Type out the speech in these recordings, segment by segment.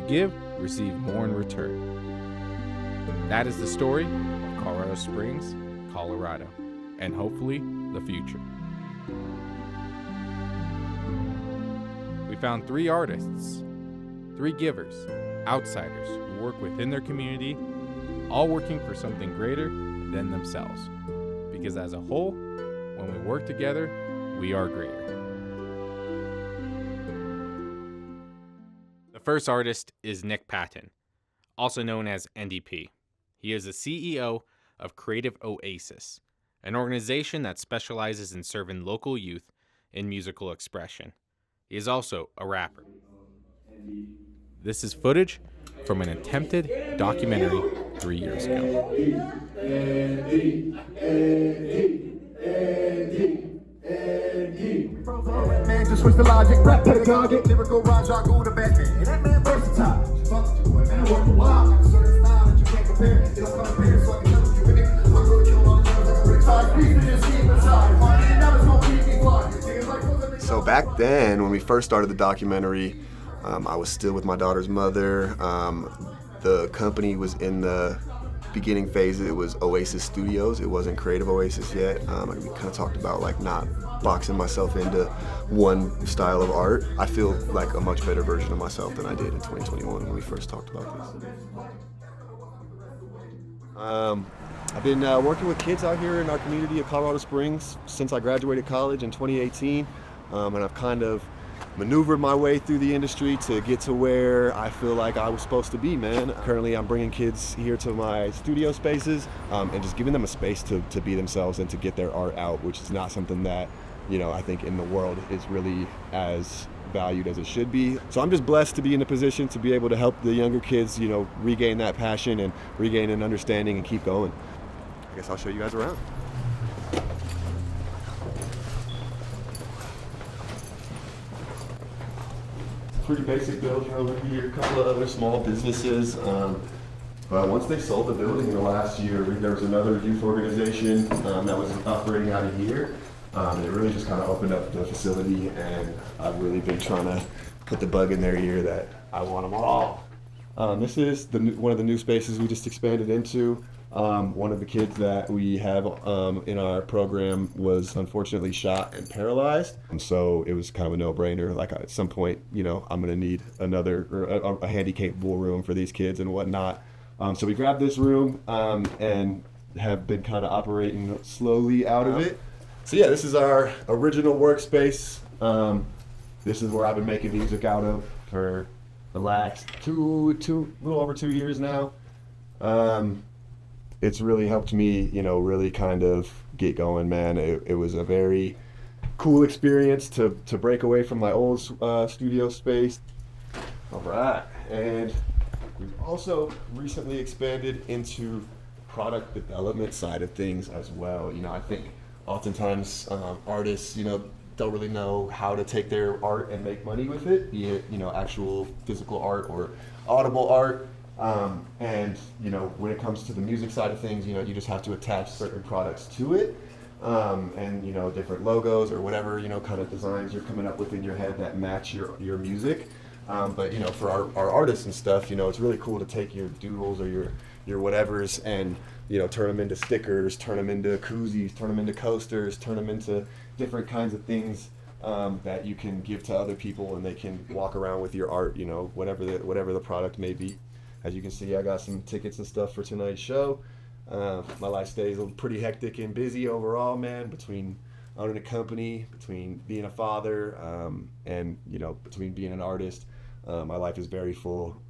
give, receive more in return. That is the story of Colorado Springs, Colorado, and hopefully the future. We found 3 artists, 3 givers, outsiders who work within their community, all working for something greater than themselves. Because as a whole, when we work together, we are greater. The first artist is Nick Patton, also known as NDP. He is the CEO of Creative Oasis, an organization that specializes in serving local youth in musical expression. He is also a rapper. This is footage from an attempted documentary 3 years ago. Man, just switch the logic, rap pedagogic, lyrical rhymes, I go to Batman. That man versatile. Fuck you, boy, man, work a while. Like a certain style that you can't compare. It don't come here, so I can tell you with it. I'm gonna kill all the time, like a Rick Todd. Beat it and see inside. Find now it's gonna keep me flying. So back then, when we first started the documentary, I was still with my daughter's mother. The company was in the beginning phase. It was Oasis Studios. It wasn't Creative Oasis yet. We kind of talked about like not boxing myself into one style of art. I feel like a much better version of myself than I did in 2021 when we first talked about this. I've been working with kids out here in our community of Colorado Springs since I graduated college in 2018, and I've kind of maneuvered my way through the industry to get to where I feel like I was supposed to be, man. Currently, I'm bringing kids here to my studio spaces and just giving them a space to be themselves and to get their art out, which is not something that, I think in the world is really as valued as it should be. So I'm just blessed to be in a position to be able to help the younger kids, regain that passion and regain an understanding and keep going. I guess I'll show you guys around. Pretty basic building over here, a couple of other small businesses. But once they sold the building in the last year, there was another youth organization that was operating out of here. And it really just kind of opened up the facility, and I've really been trying to put the bug in their ear that I want them all. This is one of the new spaces we just expanded into. One of the kids that we have in our program was unfortunately shot and paralyzed. And so it was kind of a no-brainer. Like at some point, I'm going to need a handicapable room for these kids and whatnot. So we grabbed this room and have been kind of operating slowly out of it. So yeah, this is our original workspace. This is where I've been making music out of for the last little over 2 years now. It's really helped me, really kind of get going, man. It was a very cool experience to break away from my old studio space. All right, and we've also recently expanded into product development side of things as well. I think oftentimes artists, don't really know how to take their art and make money with it, be it, actual physical art or audible art. And when it comes to the music side of things, you just have to attach certain products to it, and different logos or whatever kind of designs you're coming up with in your head that match your music. But for our artists and stuff, it's really cool to take your doodles or your whatevers and turn them into stickers, turn them into koozies, turn them into coasters, turn them into different kinds of things that you can give to other people, and they can walk around with your art, whatever the product may be. As you can see, I got some tickets and stuff for tonight's show. My life stays pretty hectic and busy overall, man, between owning a company, between being a father, and, between being an artist. My life is very full.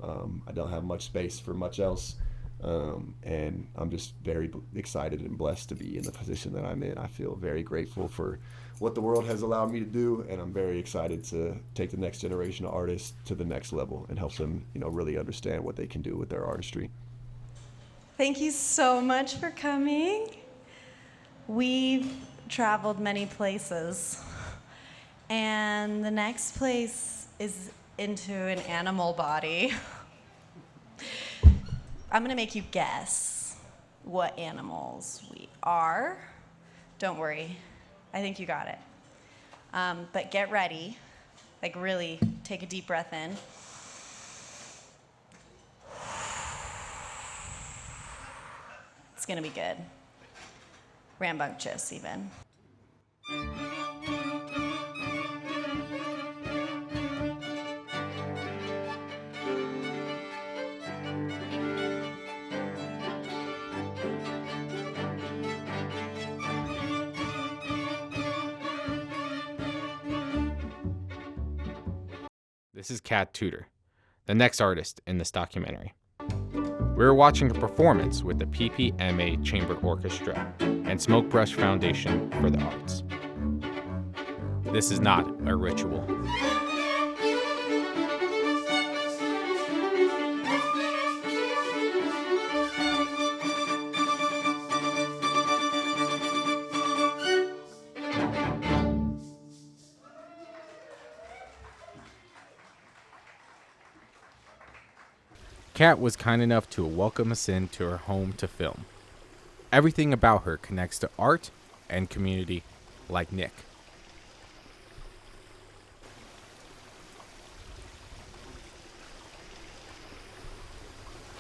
I don't have much space for much else. And I'm just very excited and blessed to be in the position that I'm in. I feel very grateful for what the world has allowed me to do, and I'm very excited to take the next generation of artists to the next level and help them, really understand what they can do with their artistry. Thank you so much for coming. We've traveled many places, and the next place is into an animal body. I'm gonna make you guess what animals we are. Don't worry, I think you got it. But get ready, like really take a deep breath in. gonna be good. Rambunctious, even. This is Kat Tudor, the next artist in this documentary. We're watching a performance with the PPMA Chamber Orchestra and Smokebrush Foundation for the Arts. This is not a ritual. Kat was kind enough to welcome us into her home to film. Everything about her connects to art and community, like Nick.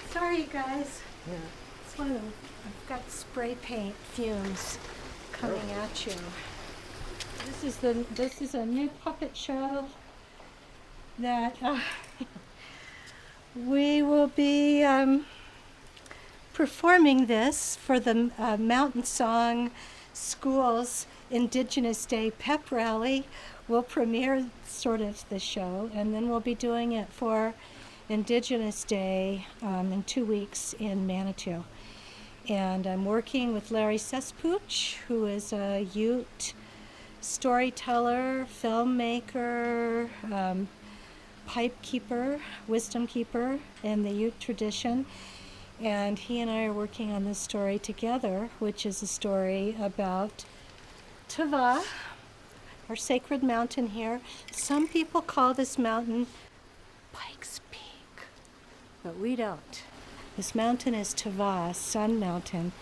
Sorry, you guys. Yeah. I've got spray paint fumes coming at you. This is a new puppet show that we will be performing this for the Mountain Song School's Indigenous Day Pep Rally. We'll premiere sort of the show, and then we'll be doing it for Indigenous Day in 2 weeks in Manitou. And I'm working with Larry Sespooch, who is a Ute storyteller, filmmaker, pipe keeper, wisdom keeper in the Ute tradition. And he and I are working on this story together, which is a story about Tava, our sacred mountain here. Some people call this mountain Pikes Peak, but we don't. This mountain is Tava, Sun Mountain,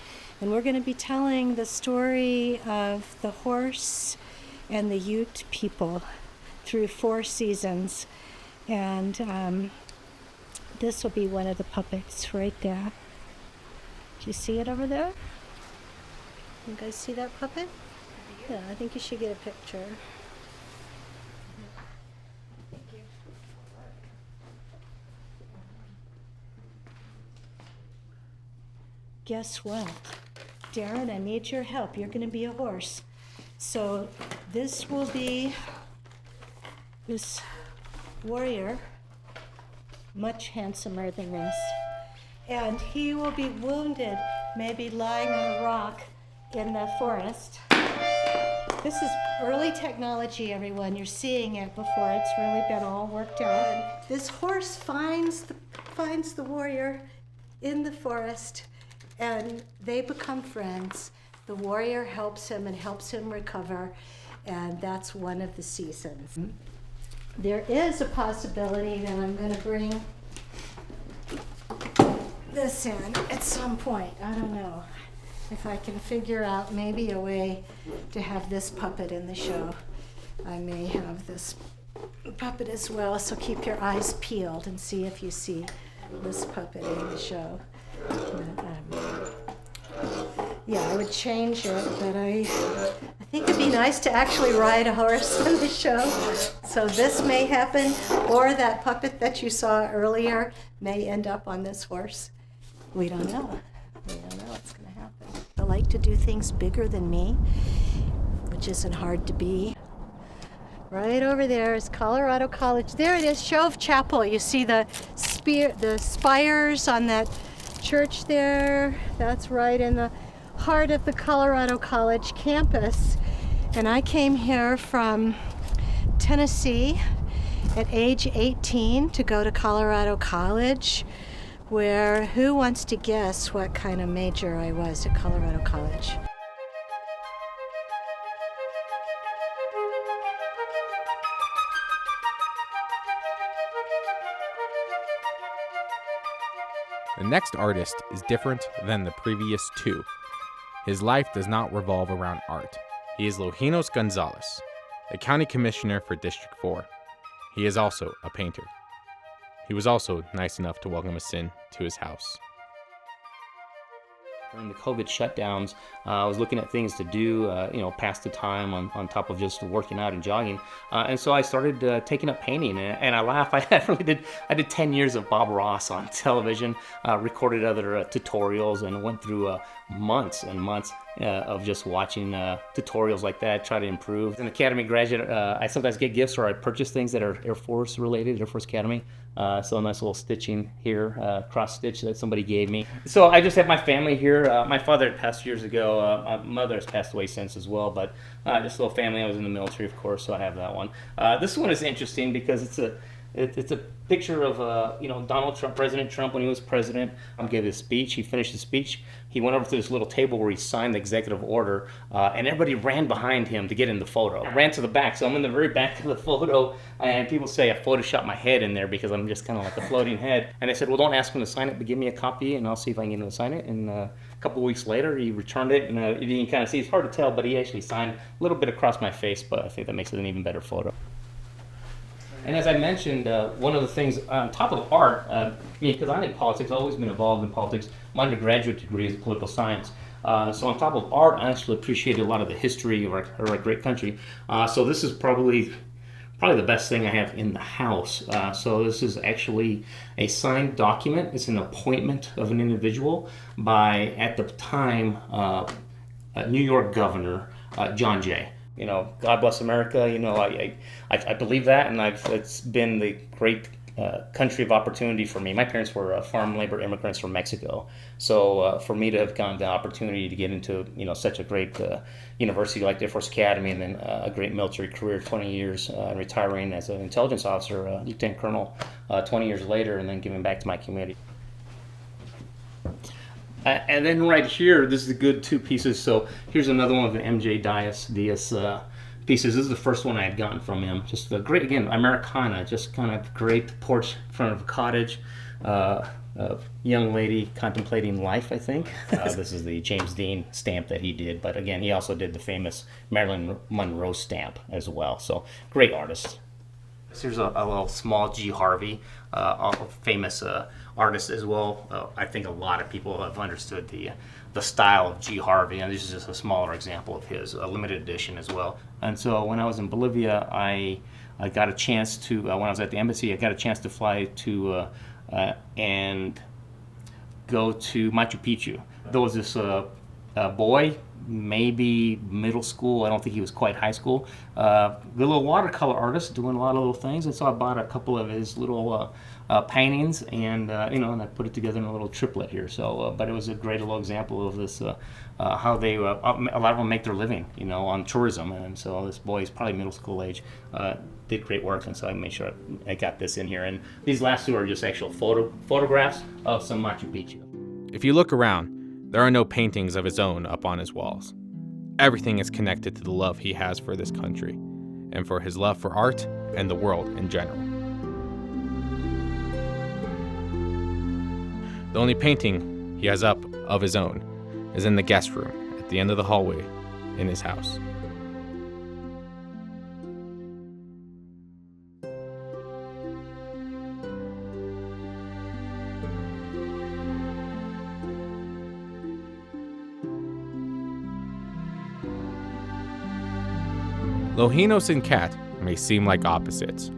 and we're going to be telling the story of the horse and the Ute people through 4 seasons. And this will be one of the puppets right there. Do you see it over there? You guys see that puppet? Yeah, I think you should get a picture. Guess what? Darren, I need your help. You're going to be a horse. So this will be this warrior, much handsomer than this. And he will be wounded, maybe lying on a rock in the forest. This is early technology, everyone. You're seeing it before it's really been all worked out. And this horse finds the warrior in the forest, and they become friends. The warrior helps him and helps him recover, and that's one of the seasons. There is a possibility that I'm going to bring this in at some point. I don't know if I can figure out maybe a way to have this puppet in the show. I may have this puppet as well, so keep your eyes peeled and see if you see this puppet in the show. Yeah, I would change it, but I think it'd be nice to actually ride a horse in the show. So this may happen, or that puppet that you saw earlier may end up on this horse. We don't know. We don't know what's going to happen. I like to do things bigger than me, which isn't hard to be. Right over there is Colorado College. There it is, Shove Chapel. You see the spires on that church there. That's right in the heart of the Colorado College campus. And I came here from Tennessee at age 18 to go to Colorado College, where who wants to guess what kind of major I was at Colorado College? The next artist is different than the previous 2. His life does not revolve around art. He is Lojinos Gonzalez, the county commissioner for District 4. He is also a painter. He was also nice enough to welcome us in to his house. During the COVID shutdowns, I was looking at things to do, pass the time on top of just working out and jogging. And so I started taking up painting, and I laugh. I did 10 years of Bob Ross on television, recorded other tutorials, and went through months and months of just watching tutorials like that, try to improve. As an Academy graduate, I sometimes get gifts, or I purchase things that are Air Force related, Air Force Academy. So a nice little stitching here, cross stitch that somebody gave me. So I just have my family here. My father had passed years ago. My mother has passed away since as well, but just a little family. I was in the military, of course, so I have that one. This one is interesting because it's a picture of Donald Trump, President Trump, when he was president. Gave his speech. He finished his speech. He went over to this little table where he signed the executive order, and everybody ran behind him to get in the photo. I ran to the back, so I'm in the very back of the photo, and people say I photoshopped my head in there because I'm just kind of like a floating head. And I said, well, don't ask him to sign it, but give me a copy, and I'll see if I can get him to sign it. And a couple of weeks later, he returned it, and you can kind of see, it's hard to tell, but he actually signed a little bit across my face, but I think that makes it an even better photo. And as I mentioned, one of the things on top of art, because I'm in politics, I've always been involved in politics. My undergraduate degree is political science. So on top of art, I actually appreciated a lot of the history of our great country. So this is probably the best thing I have in the house. So this is actually a signed document. It's an appointment of an individual by, at the time, New York Governor John Jay. God bless America. I believe that, and it's been the great country of opportunity for me. My parents were farm labor immigrants from Mexico, so for me to have gotten the opportunity to get into such a great university like the Air Force Academy, and then a great military career, 20 years, and retiring as an intelligence officer, lieutenant colonel, 20 years later, and then giving back to my community. And then right here, this is a good two pieces. So here's another one of the MJ Diaz pieces. This is the first one I had gotten from him. Just a great, again, Americana, just kind of great porch in front of a cottage. A young lady contemplating life, I think. This is the James Dean stamp that he did. But again, he also did the famous Marilyn Monroe stamp as well. So great artist. Here's a little small G. Harvey, a famous artist as well. I think a lot of people have understood the style of G. Harvey, and this is just a smaller example of his, a limited edition as well. And so when I was in Bolivia, I got a chance to, when I was at the embassy, I got a chance to fly to and go to Machu Picchu. There was this boy, maybe middle school, I don't think he was quite high school, the little watercolor artist doing a lot of little things, and so I bought a couple of his little paintings, and and I put it together in a little triplet here. So, but it was a great little example of this, how they, a lot of them make their living, on tourism, and so this boy is probably middle school age, did great work, and so I made sure I got this in here. And these last two are just actual photographs of some Machu Picchu. If you look around, there are no paintings of his own up on his walls. Everything is connected to the love he has for this country, and for his love for art and the world in general. The only painting he has up of his own is in the guest room at the end of the hallway in his house. Lohinos and Cat may seem like opposites,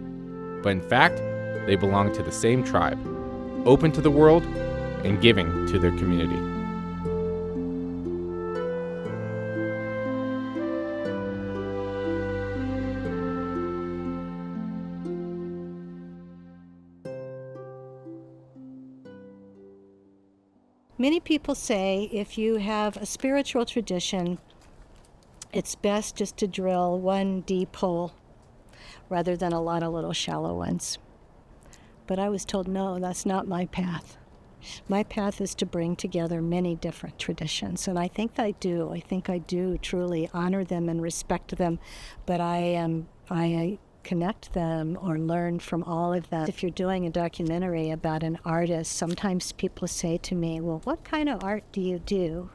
but in fact, they belong to the same tribe, open to the world and giving to their community. Many people say if you have a spiritual tradition, it's best just to drill one deep hole rather than a lot of little shallow ones. But I was told, no, that's not my path. My path is to bring together many different traditions, and I think I do. I think I do truly honor them and respect them, but I connect them or learn from all of them. If you're doing a documentary about an artist, sometimes people say to me, well, what kind of art do you do?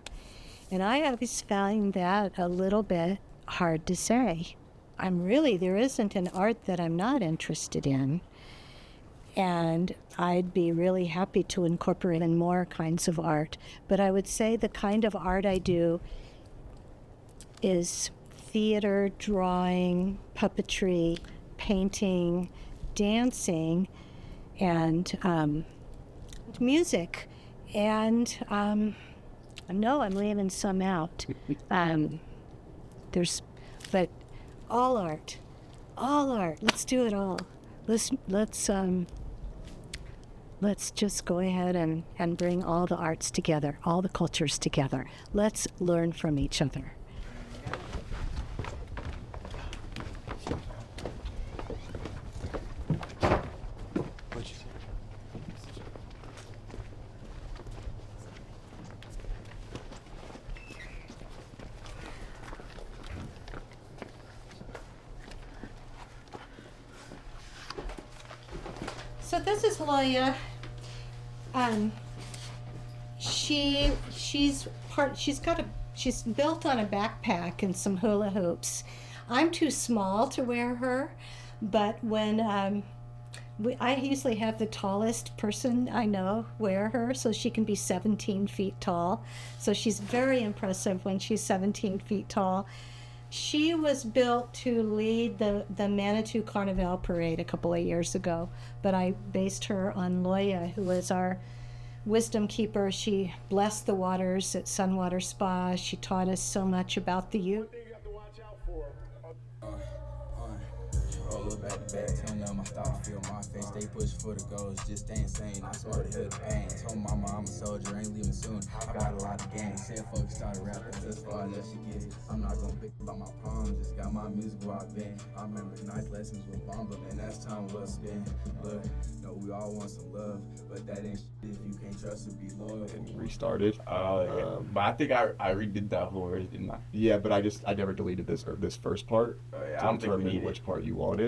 And I always found that a little bit hard to say. There isn't an art that I'm not interested in. and I'd be really happy to incorporate in more kinds of art. But I would say the kind of art I do is theater, drawing, puppetry, painting, dancing, and music. And I know I'm leaving some out. But all art. Let's do it all. Let's just go ahead and bring all the arts together, all the cultures together. Let's learn from each other. So this is Loya. She's built on a backpack and some hula hoops. I'm too small to wear her, but when I usually have the tallest person I know wear her, so she can be 17 feet tall. So she's very impressive when she's 17 feet tall. She was built to lead the Manitou Carnival Parade a couple of years ago, but I based her on Loya, who was our wisdom keeper. She blessed the waters at Sunwater Spa. She taught us so much about the youth. Roll back to back, tell them my style, feel my face. They push for the goals, just stay insane. I swear to heal the pain. Told mama I'm a soldier, ain't leaving soon. I got a lot of game. Said fuck, started rapping as far as she gets. I'm not gonna pick about my palms, just got my music walk in. I remember nice lessons with Bomba, and that's time well spent. Look, no, we all want some love, but that ain't shit if you can't trust to be loyal. And restarted. But I think I redid that whole verse, didn't I? Yeah, but I never deleted this first part. Yeah, I to don't think we determine need it. which part you wanted.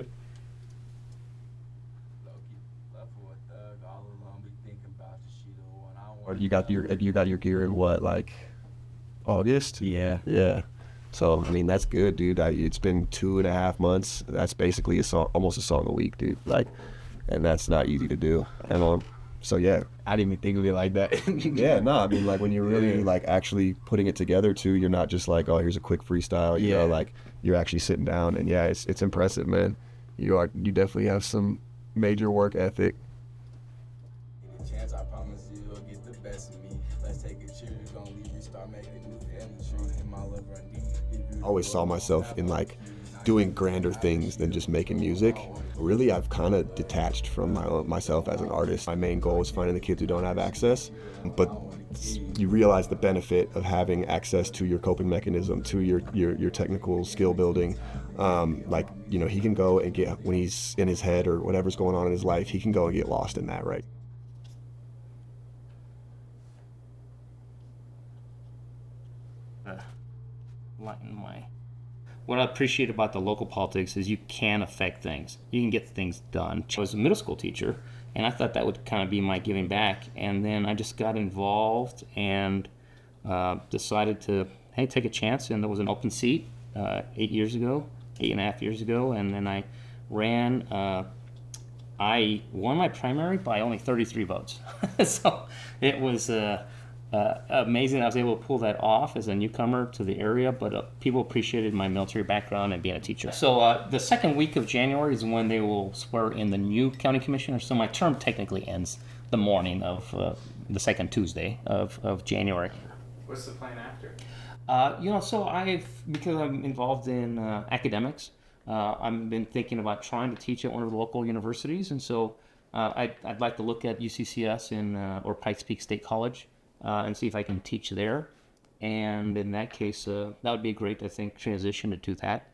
Or you got your gear in what, like August? Yeah. Yeah. So I mean that's good, dude. It's been 2.5 months. That's basically almost a song a week, dude. Like, and that's not easy to do. And so yeah. I didn't even think of it like that. Yeah, no, I mean like when you're really like actually putting it together too, you're not just like, oh, here's a quick freestyle. You know, like you're actually sitting down, and yeah, it's impressive, man. You definitely have some major work ethic. Chance, I promise you, you'll get the best of me. Let's take a cheer, you're gonna leave, restart making new family tree. In my love run deep. I always saw myself in like doing grander things than just making music. Really, I've kind of detached from myself as an artist. My main goal is finding the kids who don't have access, but you realize the benefit of having access to your coping mechanism, to your technical skill building. Like, you know, he can go and get, when he's in his head or whatever's going on in his life, he can go and get lost in that, right? What I appreciate about the local politics is you can affect things. You can get things done. I was a middle school teacher, and I thought that would kind of be my giving back. And then I just got involved and decided to, hey, take a chance. And there was an open seat 8.5 years ago. And then I ran. I won my primary by only 33 votes. So it was amazing I was able to pull that off as a newcomer to the area, but people appreciated my military background and being a teacher. So the second week of January is when they will swear in the new county commissioner. So my term technically ends the morning of the second Tuesday of January. What's the plan after? So because I'm involved in academics, I've been thinking about trying to teach at one of the local universities, and so I'd like to look at UCCS or Pikes Peak State College and see if I can teach there. And in that case, that would be a great, I think, transition to do that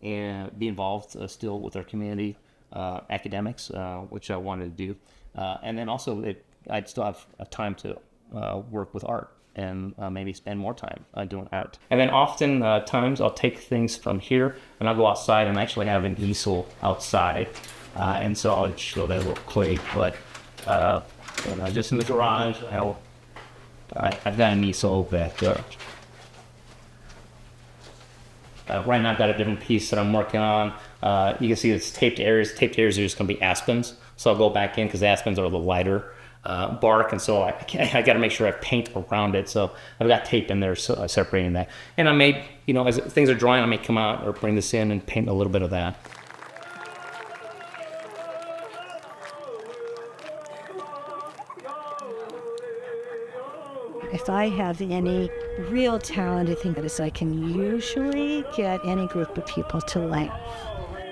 and be involved still with our community academics, which I wanted to do. And then also, I'd still have a time to work with art and maybe spend more time doing art. And then often times I'll take things from here and I'll go outside and actually have an easel outside. And so I'll show that little clay, but just in the garage, I've got an easel back there. Right now I've got a different piece that I'm working on. You can see it's taped areas. Taped areas are just going to be aspens. So I'll go back in because aspens are the lighter bark, and so I got to make sure I paint around it. So I've got tape in there separating that. And I may, as things are drying, I may come out or bring this in and paint a little bit of that. If I have any real talent, I think that is I can usually get any group of people to laugh.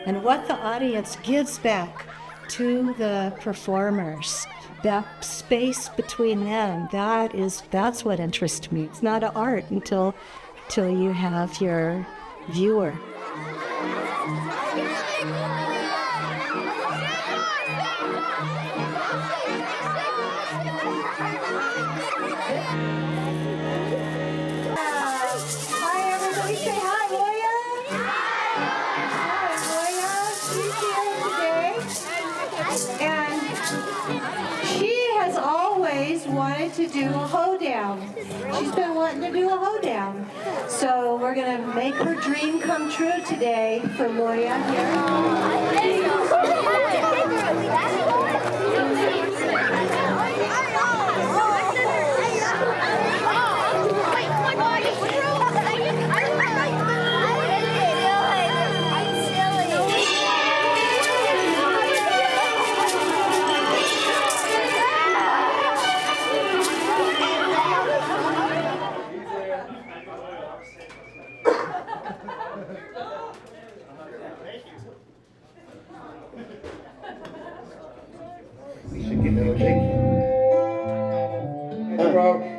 And what the audience gives back to the performers, that space between them, that's what interests me. It's not art until you have your viewer. Hi, everybody. Say hi, Loya. Hi, Loya. She's here today. And she has always wanted to do a hoedown. She's been wanting to do a hoedown. So we're going to make her dream come true today for Loya here.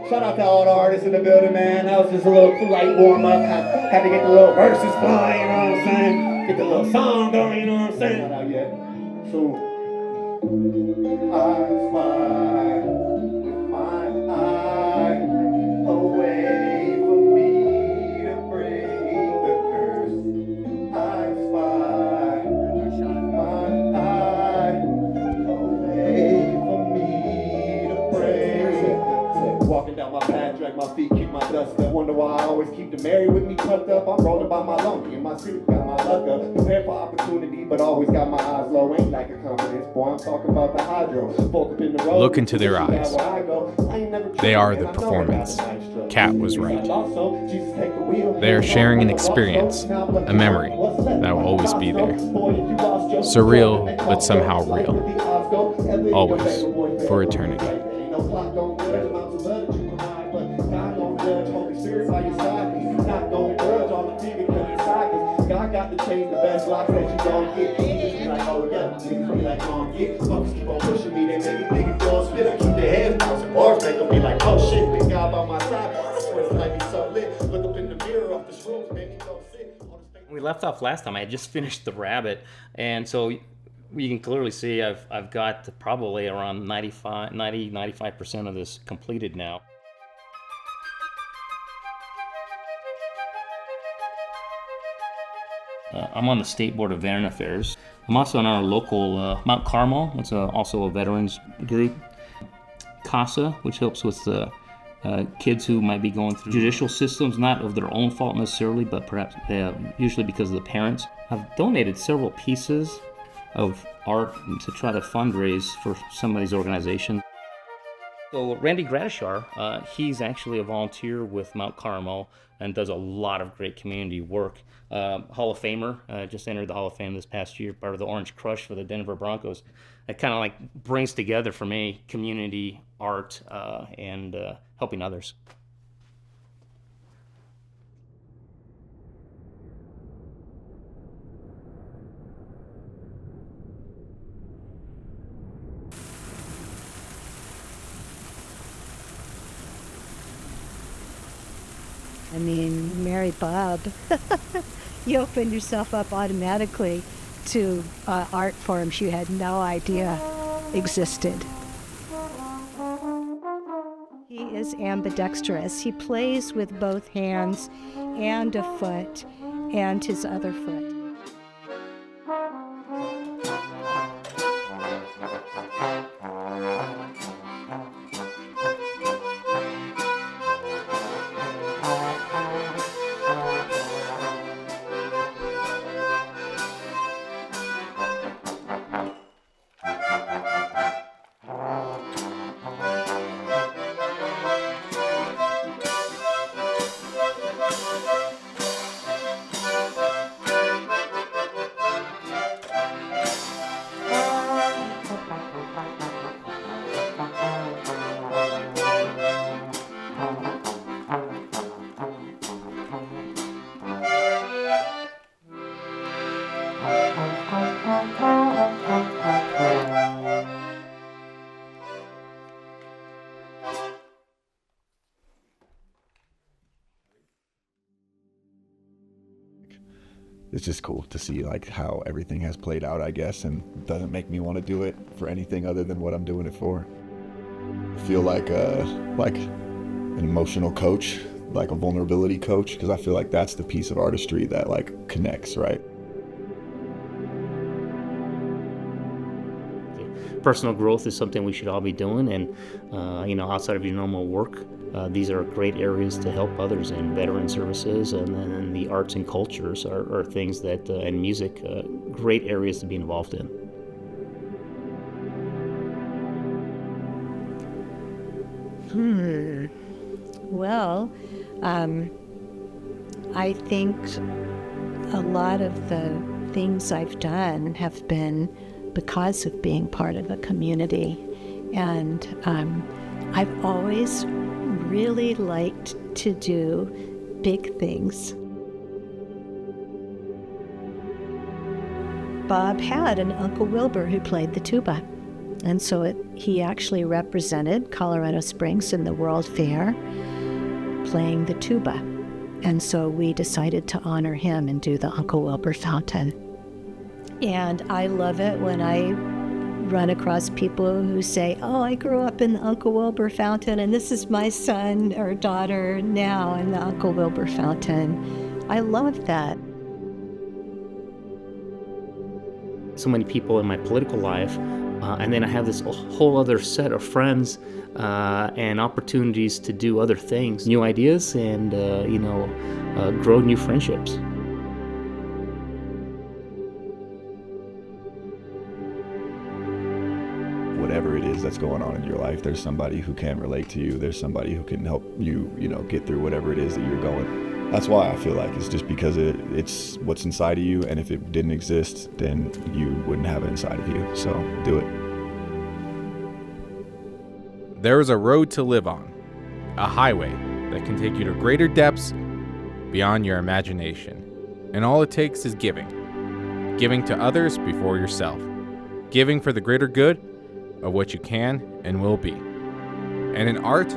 Shout out to all the artists in the building, man. That was just a little light warm up. Had to get the little verses flying, you know what I'm saying? Get the little song going, you know what I'm saying? Not out yet. So, I spy with my eye away from me to break the curse. I spy my eye away from me to break the curse. Walking down my path, drag my feet, kick my dust up. Wonder why I always keep the Mary with me tucked up. I'm rolling by my lonely in my suit, got my luck up. Prepared for opportunity, but always got my eyes low. Ain't like a confidence, boy. I'm talking about the hydro. Folk up in the road. Look into their eyes. They are the performance. Kat was right. They are sharing an experience, a memory that will always be there. Surreal, but somehow real. Always, for eternity. God got to change the best locks that you gon' get. Niggas be like, oh yeah, niggas be like, gon' get. Fuckers keep on pushing me, they make me niggas go spit up, keep their heads bouncing. Bars make them be like, oh shit, big guy by my side. I swear this life be so lit. Look up in the mirror off the shrooms, make me go sick. We left off last time. I had just finished the rabbit, and so you can clearly see I've got probably around 95% of this completed now. I'm on the State Board of Veteran Affairs. I'm also on our local Mount Carmel. It's also a veterans group. CASA, which helps with kids who might be going through judicial systems, not of their own fault necessarily, but perhaps usually because of the parents. I've donated several pieces of art to try to fundraise for some of these organizations. So Randy Gratishar, he's actually a volunteer with Mount Carmel and does a lot of great community work. Hall of Famer, just entered the Hall of Fame this past year, part of the Orange Crush for the Denver Broncos. It kind of like brings together for me community, art, and helping others. I mean, Mary Bob, you opened yourself up automatically to art forms you had no idea existed. He is ambidextrous. He plays with both hands and a foot and his other foot. it's just cool to see like how everything has played out, I guess, and doesn't make me want to do it for anything other than what I'm doing it for. I feel like an emotional coach, like a vulnerability coach, because I feel like that's the piece of artistry that like connects, right? Personal growth is something we should all be doing, and outside of your normal work, these are great areas to help others in. Veteran services and then the arts and cultures are things that, and music, great areas to be involved in. Well, I think a lot of the things I've done have been because of being part of a community. And I've always really liked to do big things. Bob had an Uncle Wilbur who played the tuba. And so he actually represented Colorado Springs in the World Fair playing the tuba. And so we decided to honor him and do the Uncle Wilbur Fountain. And I love it when I run across people who say, oh, I grew up in the Uncle Wilbur Fountain, and this is my son or daughter now in the Uncle Wilbur Fountain. I love that. So many people in my political life, and then I have this whole other set of friends and opportunities to do other things, new ideas, and grow new friendships. Whatever it is that's going on in your life, there's somebody who can relate to you. There's somebody who can help you, get through whatever it is that you're going. That's why I feel like it's just because it's what's inside of you, and if it didn't exist, then you wouldn't have it inside of you. So do it. There is a road to live on, a highway that can take you to greater depths beyond your imagination. And all it takes is giving. Giving to others before yourself. Giving for the greater good of what you can and will be. And in art,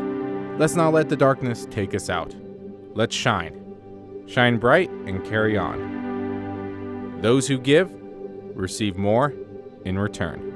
let's not let the darkness take us out. Let's shine. Shine bright and carry on. Those who give receive more in return.